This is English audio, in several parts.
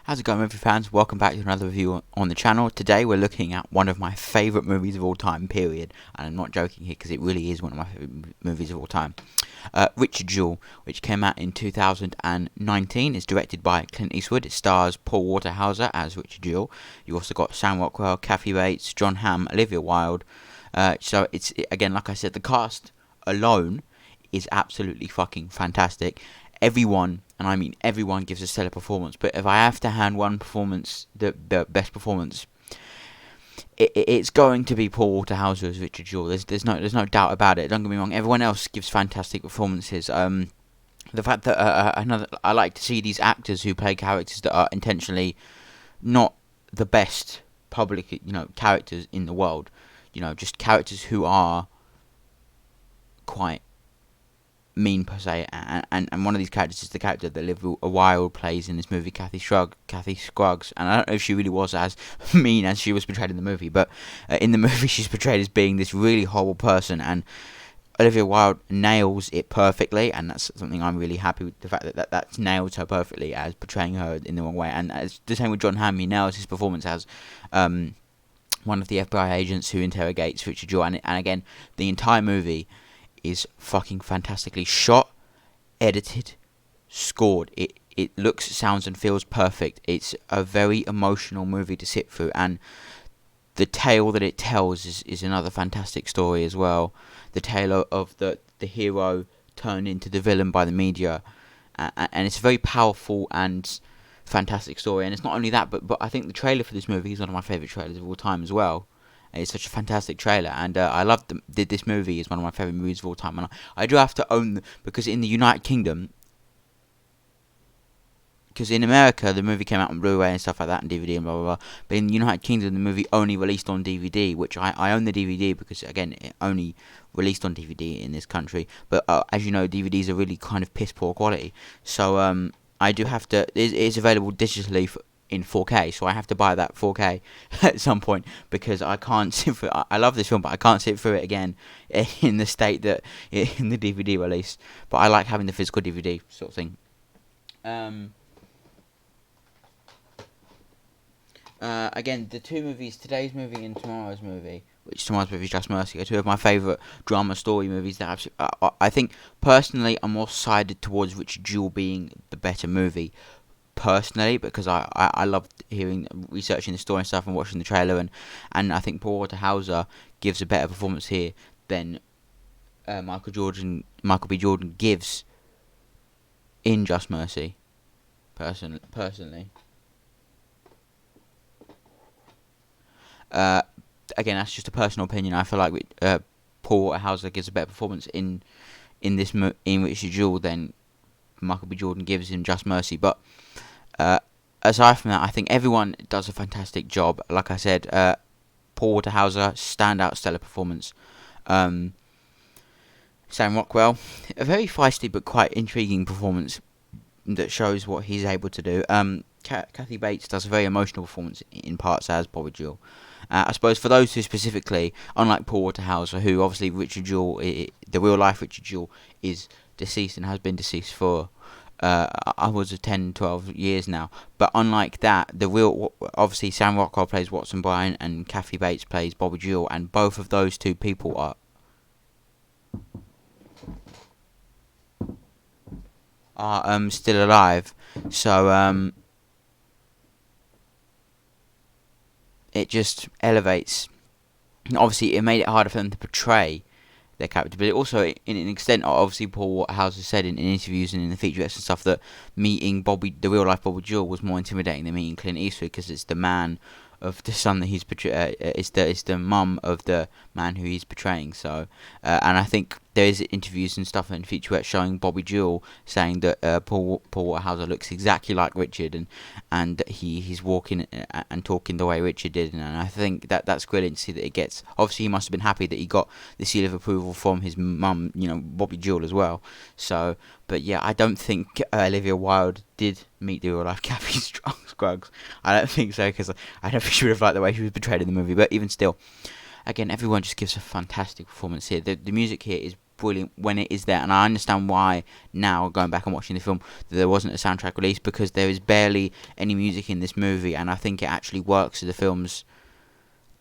How's it going, movie fans? Welcome back to another review on the channel. Today we're looking at one of my favourite movies of all time, period. And I'm not joking here because it really is one of my favourite movies of all time. Richard Jewell, which came out in 2019, is directed by Clint Eastwood. It stars Paul Waterhauser as Richard Jewell. You also got Sam Rockwell, Kathy Bates, John Hamm, Olivia Wilde. So it's, again, like I said, the cast alone is absolutely fucking fantastic. Everyone, and I mean everyone, gives a stellar performance. But if I have to hand one performance, the best performance, it's going to be Paul Waterhauser as Richard Jewell. There's no doubt about it. Don't get me wrong. Everyone else gives fantastic performances. The fact that I like to see these actors who play characters that are intentionally not the best public, characters in the world. Just characters who are quite mean per se, and one of these characters is the character that Olivia Wilde plays in this movie, Kathy Scruggs, and I don't know if she really was as mean as she was portrayed in the movie, but in the movie she's portrayed as being this really horrible person, and Olivia Wilde nails it perfectly, and that's something I'm really happy with, the fact that that's nailed her perfectly as portraying her in the wrong way. And it's the same with John Hamm. He nails his performance as one of the FBI agents who interrogates Richard Jewell, and again, the entire movie is fucking fantastically shot, edited, scored. It looks, sounds, and feels perfect. It's a very emotional movie to sit through, and the tale that it tells is another fantastic story as well. The tale of the hero turned into the villain by the media, and it's a very powerful and fantastic story. And it's not only that, but I think the trailer for this movie is one of my favourite trailers of all time as well. It's such a fantastic trailer, and I love this movie is one of my favourite movies of all time. And I do have to own because in the United Kingdom, because in America the movie came out on Blu-ray and stuff like that and DVD and blah blah blah. But in the United Kingdom the movie only released on DVD, which I own the DVD because again it only released on DVD in this country. But as you know, DVDs are really kind of piss poor quality, so I do have to. It is available digitally in 4K, so I have to buy that 4K at some point because I can't sit through. I love this film, but I can't sit through it again in the state that in the DVD release. But I like having the physical DVD sort of thing. Again, the two movies, today's movie and tomorrow's movie, which tomorrow's movie is Just Mercy, are two of my favourite drama story movies. That I think personally I'm more sided towards Richard Jewell being the better movie. Personally, because I loved researching the story and stuff and watching the trailer, and I think Paul Waterhauser gives a better performance here than Michael B. Jordan gives in Just Mercy. Personally. Again, that's just a personal opinion. I feel like Paul Waterhauser gives a better performance in Richard Jewell than Michael B. Jordan gives in Just Mercy. But aside from that, I think everyone does a fantastic job. Like I said, Paul Waterhauser, standout, stellar performance. Sam Rockwell, a very feisty but quite intriguing performance that shows what he's able to do. Kathy Bates does a very emotional performance in parts as Bobby Jewell. I suppose for those who specifically, unlike Paul Waterhauser, who obviously Richard Jewell, the real life Richard Jewell, is deceased and has been deceased for upwards of 10, 12 years now. But unlike that, obviously Sam Rockwell plays Watson Bryan and Kathy Bates plays Bobby Jewell, and both of those two people are still alive. So it just elevates. Obviously, it made it harder for them to portray their character, but it also, in an extent, obviously Paul Waterhauser said in interviews and in the featurettes and stuff that meeting the real life Bobby Jewell was more intimidating than meeting Clint Eastwood because it's the man of the son that he's portraying. It's the mum of the man who he's portraying. So, and I think there is interviews and stuff and featurettes showing Bobby Jewell saying that Paul Waterhauser looks exactly like Richard, and he's walking and talking the way Richard did, and I think that's brilliant to see that it gets. Obviously, he must have been happy that he got the seal of approval from his mum, Bobby Jewell as well. So, but yeah, I don't think Olivia Wilde did meet the real life Kathy Scruggs. I don't think so, because I don't think she would have liked the way she was portrayed in the movie. But even still, again, everyone just gives a fantastic performance here. The music here is brilliant when it is there, and I understand why now, going back and watching the film, that there wasn't a soundtrack release, because there is barely any music in this movie, and I think it actually works to the film's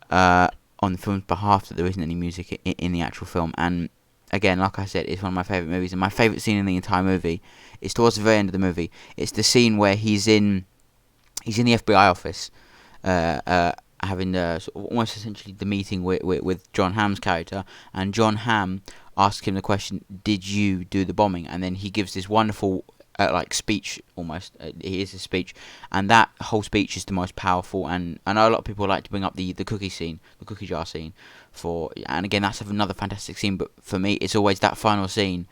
on the film's behalf that there isn't any music in the actual film. And again, like I said, it's one of my favourite movies, and my favourite scene in the entire movie is towards the very end of the movie. It's the scene where he's in the FBI office, having sort of almost essentially the meeting with John Hamm's character, and John Hamm asks him the question, "Did you do the bombing?" And then he gives this wonderful like speech, almost. It is a speech, and that whole speech is the most powerful. And I know a lot of people like to bring up the cookie scene, the cookie jar scene, and again that's another fantastic scene. But for me, it's always that final scene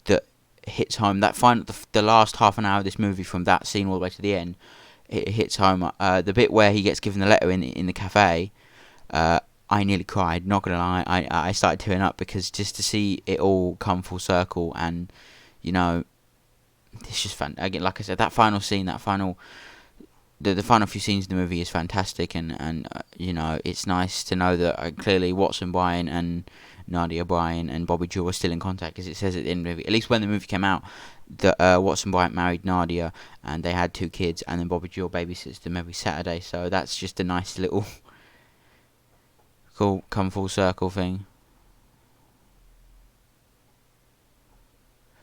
that hits home. That the last half an hour of this movie, from that scene all the way to the end, it hits home. The bit where he gets given the letter in the cafe, I nearly cried. Not gonna lie, I started tearing up, because just to see it all come full circle, and it's just fun. Again, like I said, that final scene, the final few scenes in the movie is fantastic, and it's nice to know that clearly Watson Bryan and Nadia Bryan and Bobby Jewell are still in contact, because it says at the end of the movie, at least when the movie came out, that Watson Bryant married Nadia and they had 2 kids, and then Bobby Jewell babysits them every Saturday. So that's just a nice little cool come full circle thing.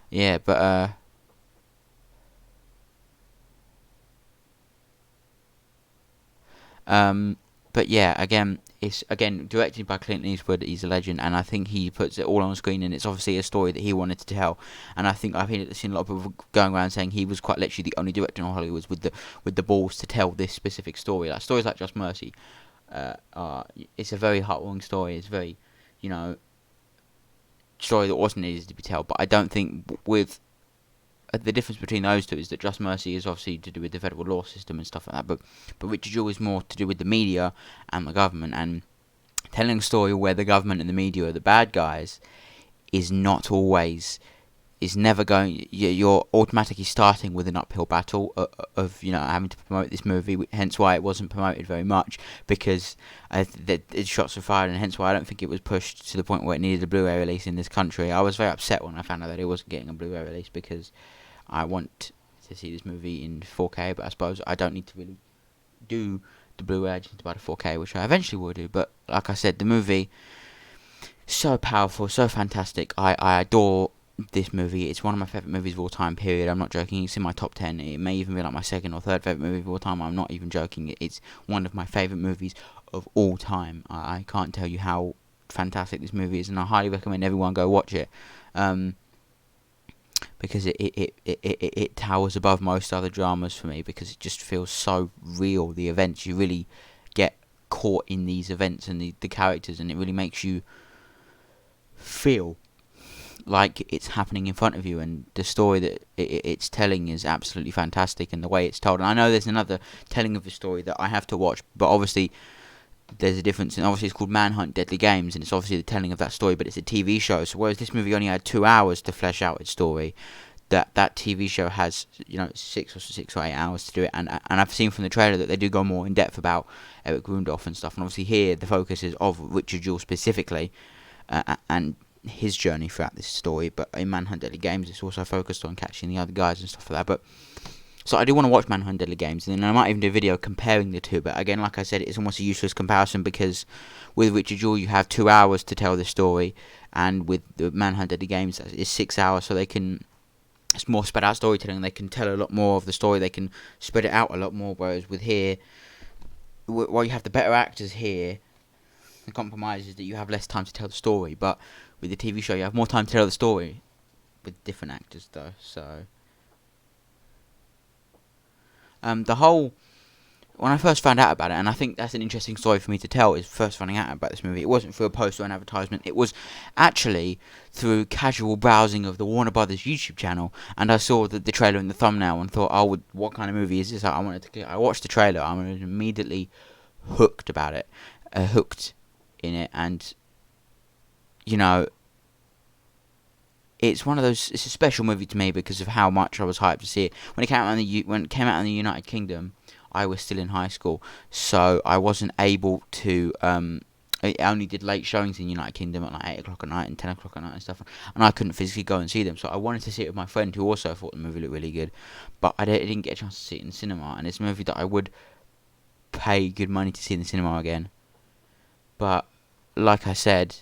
Yeah, but yeah, again, it's directed by Clint Eastwood. He's a legend, and I think he puts it all on screen, and it's obviously a story that he wanted to tell. And I think I've seen a lot of people going around saying he was quite literally the only director in Hollywood with the balls to tell this specific story. Like stories like Just Mercy, it's a very heartwarming story. It's very, story that wasn't easy to be told. But I don't think with the difference between those two is that Just Mercy is obviously to do with the federal law system and stuff like that, but Richard Jewell is more to do with the media and the government, and telling a story where the government and the media are the bad guys is never going. You're automatically starting with an uphill battle of having to promote this movie. Hence why it wasn't promoted very much, because the shots were fired, and hence why I don't think it was pushed to the point where it needed a Blu-ray release in this country. I was very upset when I found out that it wasn't getting a Blu-ray release, because I want to see this movie in 4K, but I suppose I don't need to really do the Blu-ray. I just need to buy the 4K, which I eventually will do. But like I said, the movie, so powerful, so fantastic. I adore this movie. It's one of my favourite movies of all time, period. I'm not joking. It's in my top 10. It may even be like my second or third favourite movie of all time. I'm not even joking. It's one of my favourite movies of all time. I can't tell you how fantastic this movie is, and I highly recommend everyone go watch it. Because it towers above most other dramas for me, because it just feels so real. The events, you really get caught in these events and the characters, and it really makes you feel like it's happening in front of you, and the story that it's telling is absolutely fantastic, and the way it's told. And I know there's another telling of the story that I have to watch, but obviously there's a difference, and obviously it's called Manhunt Deadly Games, and it's obviously the telling of that story, but it's a TV show. So whereas this movie only had 2 hours to flesh out its story, that TV show has 6 or 8 hours to do it. And I've seen from the trailer that they do go more in depth about Eric Rudolph and stuff, and obviously here the focus is of Richard Jewell specifically, and his journey throughout this story. But in Manhunt Deadly Games, it's also focused on catching the other guys and stuff like that. But so I do want to watch Manhunt Deadly Games, and then I might even do a video comparing the two. But again, like I said, it's almost a useless comparison, because with Richard Jewell you have 2 hours to tell the story, and with the Manhunt Deadly Games it's 6 hours, so it's more spread out storytelling. They can tell a lot more of the story, they can spread it out a lot more, whereas with here, while you have the better actors here, the compromise is that you have less time to tell the story. But with the TV show you have more time to tell the story, with different actors though. So when I first found out about it, and I think that's an interesting story for me to tell, is first finding out about this movie, it wasn't through a post or an advertisement. It was actually through casual browsing of the Warner Brothers YouTube channel, and I saw the trailer and the thumbnail and thought, oh, what kind of movie is this? I wanted to click. I watched the trailer. I was immediately hooked about it, hooked in it, and it's one of those. It's a special movie to me because of how much I was hyped to see it. When it came out in the United Kingdom, I was still in high school, so I wasn't able to. it only did late showings in United Kingdom at like 8 o'clock at night and 10 o'clock at night and stuff, and I couldn't physically go and see them, so I wanted to see it with my friend who also thought the movie looked really good, but I didn't get a chance to see it in the cinema, and it's a movie that I would pay good money to see in the cinema again. But like I said,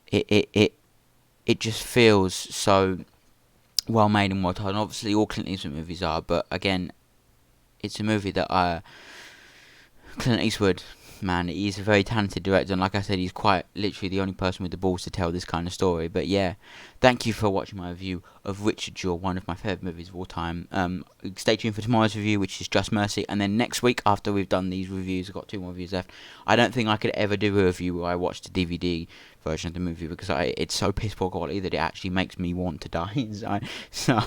it just feels so well made and well told. And obviously, all Clint Eastwood movies are, but again, it's a movie that Clint Eastwood, man, he's a very talented director, and like I said, he's quite literally the only person with the balls to tell this kind of story. But yeah, thank you for watching my review of Richard Jewell, one of my favourite movies of all time. Stay tuned for tomorrow's review, which is Just Mercy, and then next week, after we've done these reviews, I've got 2 more reviews left. I don't think I could ever do a review where I watch the DVD version of the movie, because it's so piss poor quality that it actually makes me want to die inside. So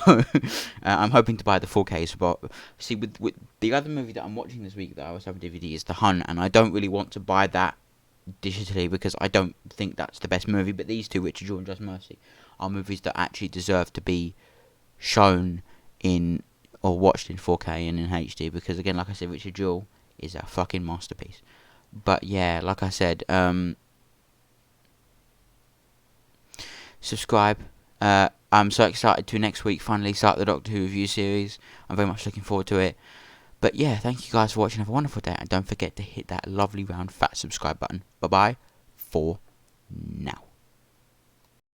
I'm hoping to buy the 4K. But see, with the other movie that I'm watching this week that I also have a DVD is The Hun, and I don't really want to buy that digitally because I don't think that's the best movie. But these two, Richard Jewell and Just Mercy, are movies that actually deserve to be shown in or watched in 4K and in HD, because again, like I said, Richard Jewell is a fucking masterpiece. But yeah, like I said, subscribe. I'm so excited to next week finally start the Doctor Who review series. I'm very much looking forward to it. But yeah, thank you guys for watching. Have a wonderful day, and don't forget to hit that lovely round fat subscribe button. Bye bye for now.